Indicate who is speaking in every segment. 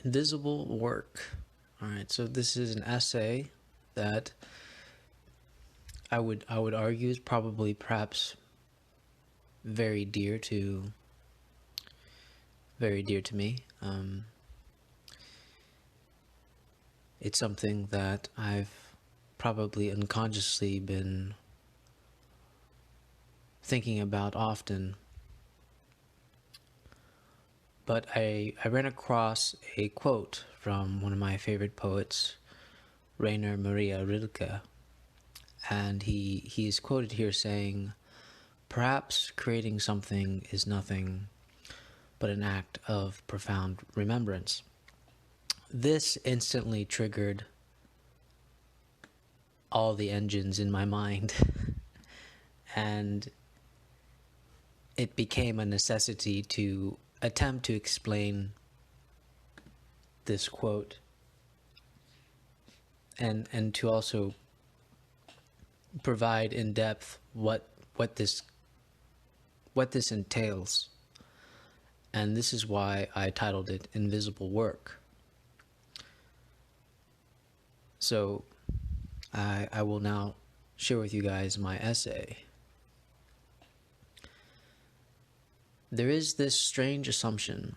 Speaker 1: Invisible work. All right, so this is an essay that I would argue is probably perhaps very dear to me. It's something that I've probably unconsciously been thinking about often. But I ran across a quote from one of my favorite poets, Rene Magritte, and he is quoted here saying, "Perhaps creating something is nothing but an act of profound remembrance." This instantly triggered all the engines in my mind, and it became a necessity to attempt to explain this quote and to also provide in depth what this entails. And this is why I titled it Invisible Work. So I will now share with you guys my essay. There is this strange assumption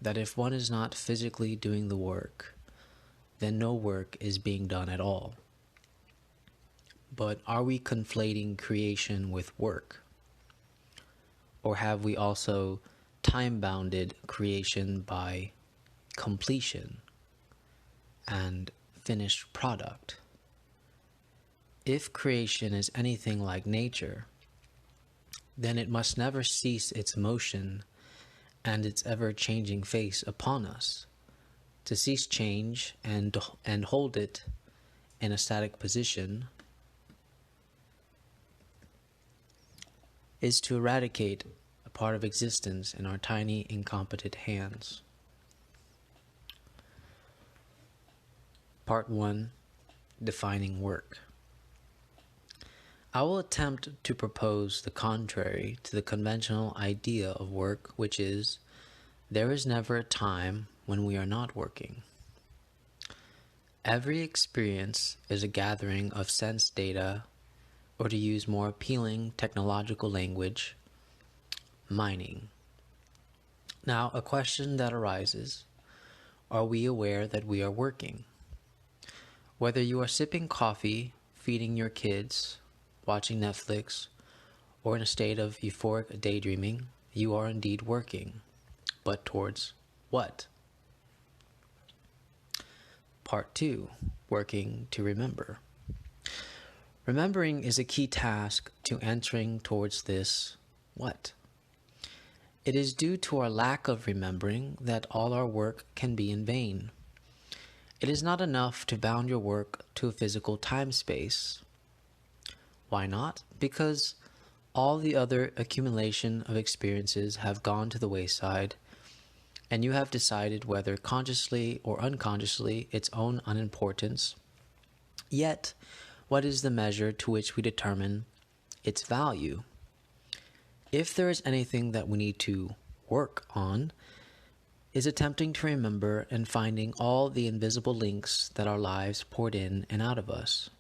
Speaker 1: that if one is not physically doing the work, then no work is being done at all. But are we conflating creation with work? Or have we also time-bounded creation by completion and finished product? If creation is anything like nature, then it must never cease its motion and its ever-changing face upon us. To cease change and hold it in a static position is to eradicate a part of existence in our tiny, incompetent hands. Part 1. Defining work. I will attempt to propose the contrary to the conventional idea of work, which is, there is never a time when we are not working. Every experience is a gathering of sense data, or to use more appealing technological language, mining. Now, a question that arises, are we aware that we are working? Whether you are sipping coffee, feeding your kids, watching Netflix, or in a state of euphoric daydreaming, you are indeed working. But towards what? Part 2. Working to remember. Remembering is a key task to entering towards this what? It is due to our lack of remembering that all our work can be in vain. It is not enough to bound your work to a physical time-space. Why not? Because all the other accumulation of experiences have gone to the wayside, and you have decided, whether consciously or unconsciously, its own unimportance. Yet, what is the measure to which we determine its value? If there is anything that we need to work on, is attempting to remember and finding all the invisible links that our lives poured in and out of us.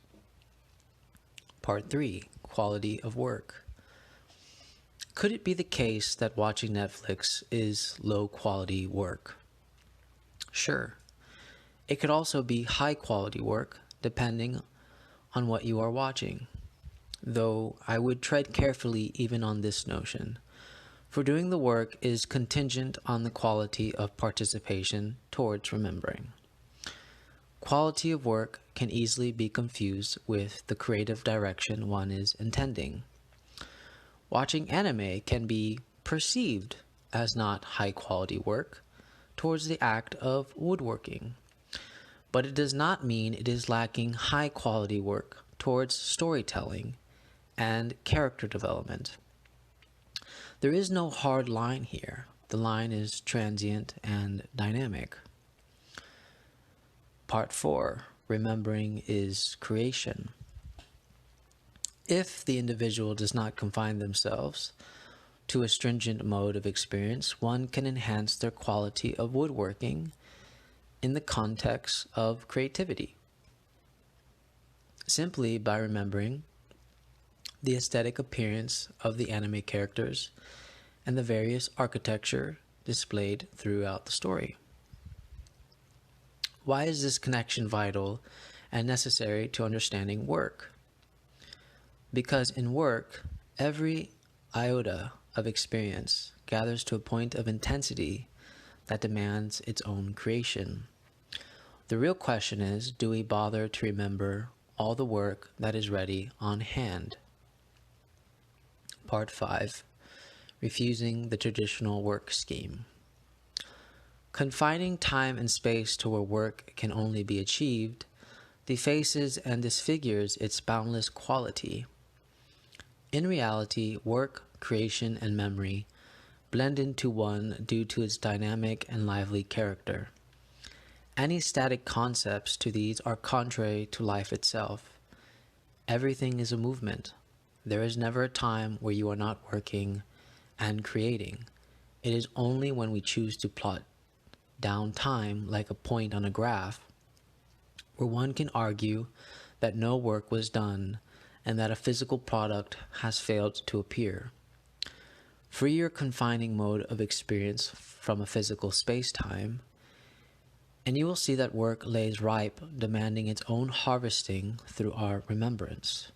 Speaker 1: Part 3. Quality of work. Could it be the case that watching Netflix is low-quality work? Sure. It could also be high-quality work, depending on what you are watching. Though I would tread carefully even on this notion, for doing the work is contingent on the quality of participation towards remembering. Quality of work can easily be confused with the creative direction one is intending. Watching anime can be perceived as not high-quality work towards the act of woodworking, but it does not mean it is lacking high-quality work towards storytelling and character development. There is no hard line here. The line is transient and dynamic. Part 4. Remembering is creation. If the individual does not confine themselves to a stringent mode of experience, one can enhance their quality of woodworking in the context of creativity, simply by remembering the aesthetic appearance of the anime characters and the various architecture displayed throughout the story. Why is this connection vital and necessary to understanding work? Because in work, every iota of experience gathers to a point of intensity that demands its own creation. The real question is, do we bother to remember all the work that is ready on hand? Part 5. Refusing the traditional work scheme. Confining time and space to where work can only be achieved defaces and disfigures its boundless quality. In reality, work, creation, and memory blend into one due to its dynamic and lively character. Any static concepts to these are contrary to life itself. Everything is a movement. There is never a time where you are not working and creating. It is only when we choose to plot down time like a point on a graph where one can argue that no work was done and that a physical product has failed to appear. Free your confining mode of experience from a physical space-time, and you will see that work lays ripe, demanding its own harvesting through our remembrance.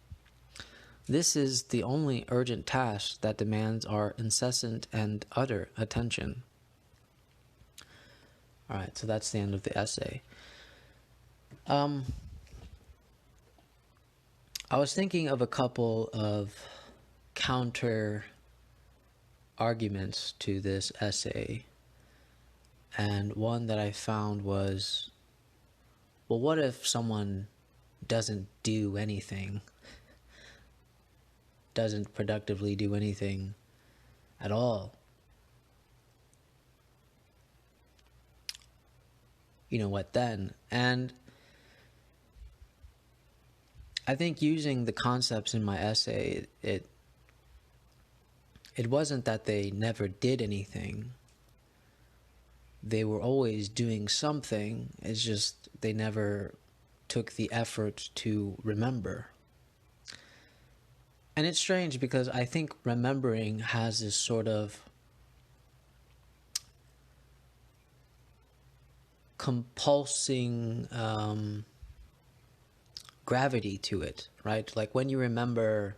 Speaker 1: This is the only urgent task that demands our incessant and utter attention. Alright, so that's the end of the essay. I was thinking of a couple of counter arguments to this essay, and one that I found was, well, what if someone doesn't do anything, doesn't productively do anything at all? You know what then? And I think using the concepts in my essay, it wasn't that they never did anything. They were always doing something. It's just they never took the effort to remember. And it's strange because I think remembering has this sort of compulsing gravity to it, right? Like when you remember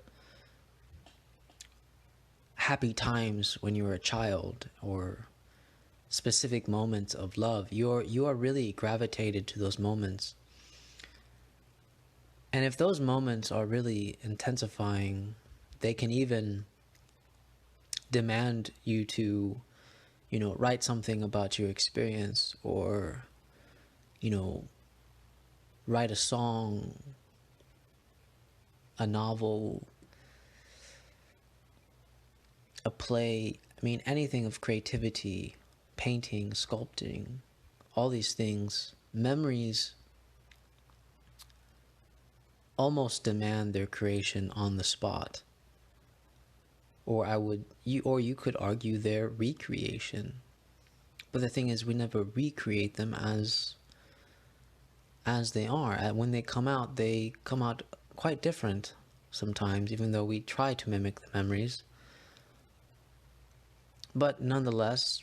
Speaker 1: happy times when you were a child or specific moments of love, you are really gravitated to those moments. And if those moments are really intensifying, they can even demand you to, write something about your experience, or, write a song, a novel, a play. I mean, anything of creativity, painting, sculpting, all these things, memories almost demand their creation on the spot. Or you could argue their recreation. But the thing is, we never recreate them as they are. When they come out quite different sometimes, even though we try to mimic the memories. But nonetheless,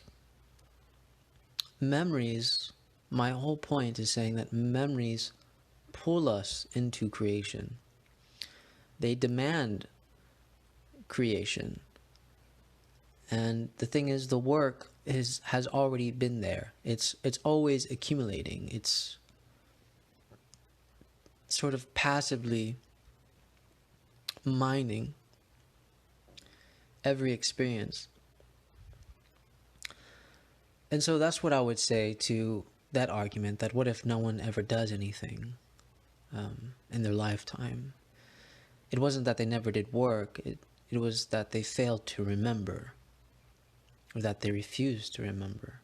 Speaker 1: memories, my whole point is saying that memories pull us into creation. They demand creation. And the thing is, the work has already been there. It's always accumulating. It's sort of passively mining every experience. And so that's what I would say to that argument, that what if no one ever does anything in their lifetime? It wasn't that they never did work, it was that they failed to remember, or that they refused to remember.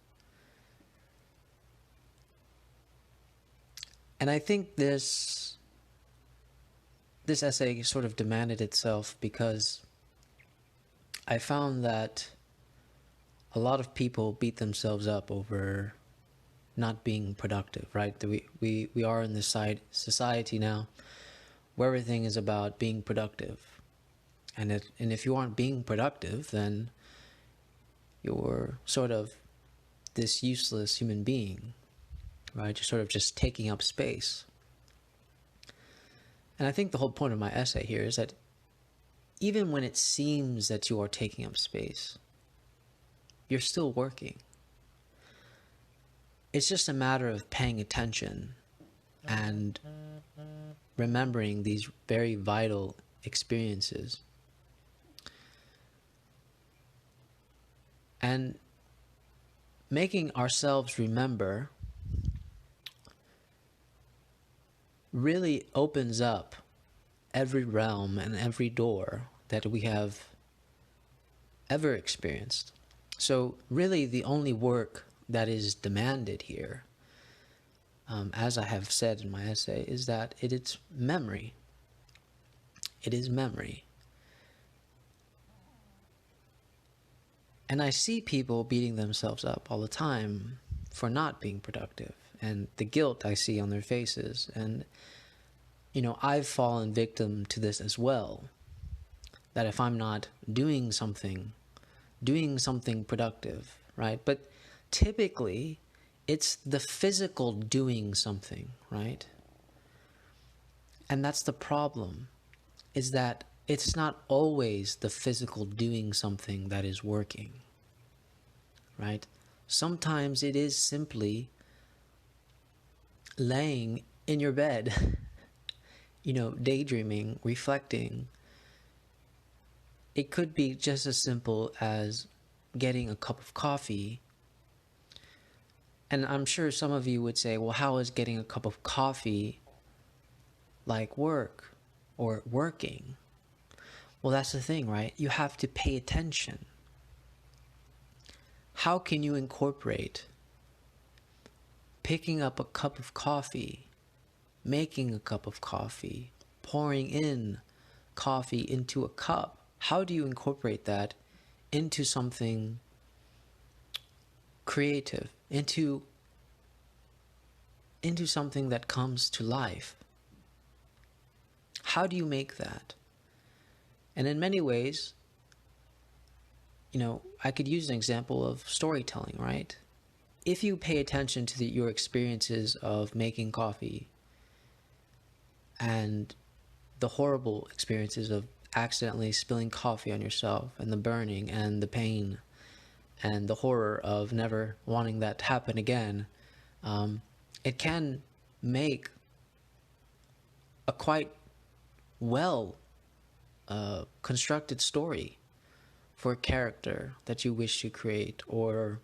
Speaker 1: And I think this essay sort of demanded itself because I found that a lot of people beat themselves up over not being productive, right? We are in this society now where everything is about being productive. And if you aren't being productive, then you're sort of this useless human being, right? You're sort of just taking up space. And I think the whole point of my essay here is that even when it seems that you are taking up space, you're still working. It's just a matter of paying attention and remembering these very vital experiences. And making ourselves remember really opens up every realm and every door that we have ever experienced. So really the only work that is demanded here, as I have said in my essay, is that it's memory. It is memory. And I see people beating themselves up all the time for not being productive, and the guilt I see on their faces. And, I've fallen victim to this as well. That if I'm not doing something productive, right? But typically, it's the physical doing something, right? And that's the problem, is that it's not always the physical doing something that is working, right? Sometimes it is simply laying in your bed, daydreaming, reflecting. It could be just as simple as getting a cup of coffee. And I'm sure some of you would say, well, how is getting a cup of coffee like work or working? Well, that's the thing, right? You have to pay attention. How can you incorporate picking up a cup of coffee, making a cup of coffee, pouring in coffee into a cup? How do you incorporate that into something creative, into something that comes to life? How do you make that? And in many ways, I could use an example of storytelling, right? If you pay attention to your experiences of making coffee and the horrible experiences of accidentally spilling coffee on yourself, and the burning and the pain and the horror of never wanting that to happen again, it can make a quite well constructed story for a character that you wish to create, or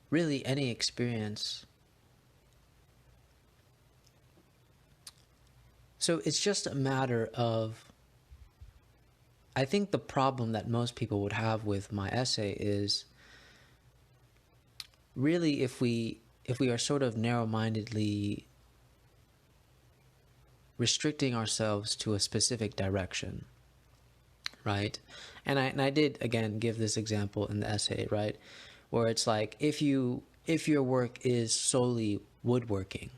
Speaker 1: really any experience. So it's just a matter of, I think the problem that most people would have with my essay is really if we are sort of narrow-mindedly restricting ourselves to a specific direction, right? And I did, again, give this example in the essay, right? Where it's like, if your work is solely woodworking,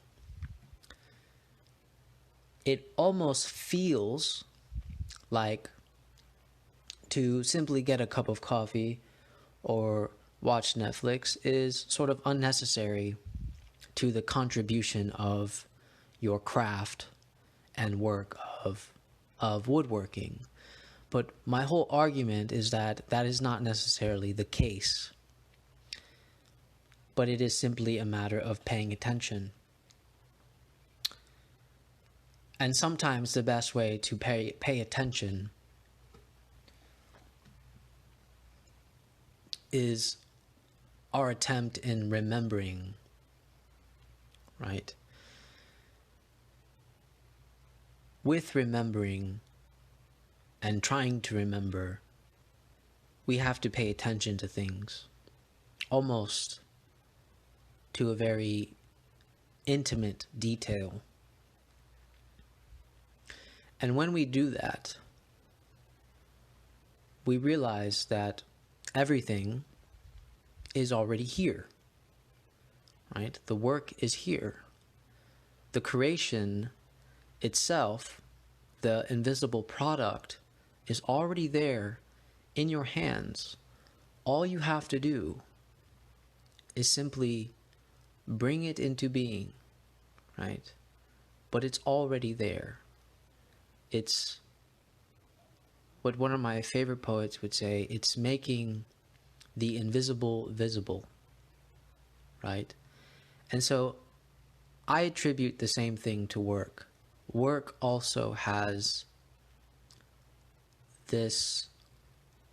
Speaker 1: it almost feels like to simply get a cup of coffee or watch Netflix is sort of unnecessary to the contribution of your craft and work of woodworking. But my whole argument is that is not necessarily the case, but it is simply a matter of paying attention. And sometimes the best way to pay attention is our attempt in remembering, right? With remembering and trying to remember, we have to pay attention to things, almost to a very intimate detail. And when we do that, we realize that everything is already here. right? The work is here. The creation itself, the invisible product, is already there in your hands. All you have to do is simply bring it into being, right? But it's already there. It's what one of my favorite poets would say, it's making the invisible visible, right? And so I attribute the same thing to work. Work also has this,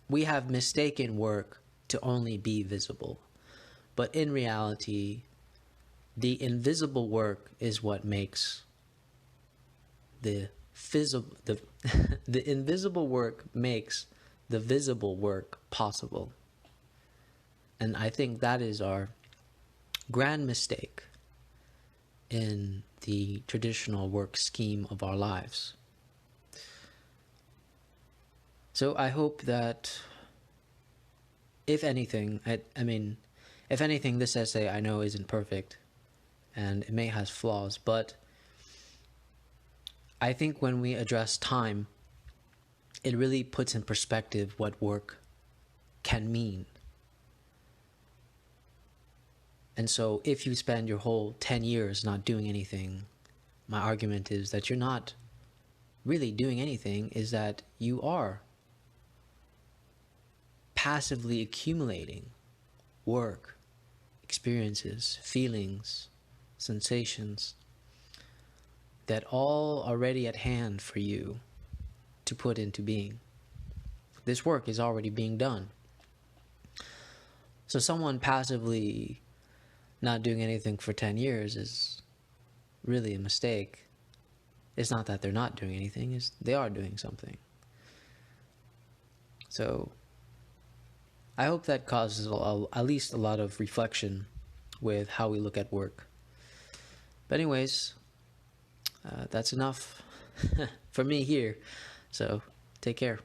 Speaker 1: we have mistaken work to only be visible. But in reality, the invisible work is what makes the the invisible work makes the visible work possible. And I think that is our grand mistake in the traditional work scheme of our lives. So I hope that, if anything, if anything, this essay I know isn't perfect and it may have flaws, but I think when we address time, it really puts in perspective what work can mean. And so if you spend your whole 10 years not doing anything, my argument is that you're not really doing anything, is that you are passively accumulating work, experiences, feelings, sensations that all are already at hand for you to put into being. This work is already being done. So someone passively not doing anything for 10 years is really a mistake. It's not that they're not doing anything, they are doing something. So I hope that causes at least a lot of reflection with how we look at work. But anyways, that's enough for me here. So take care.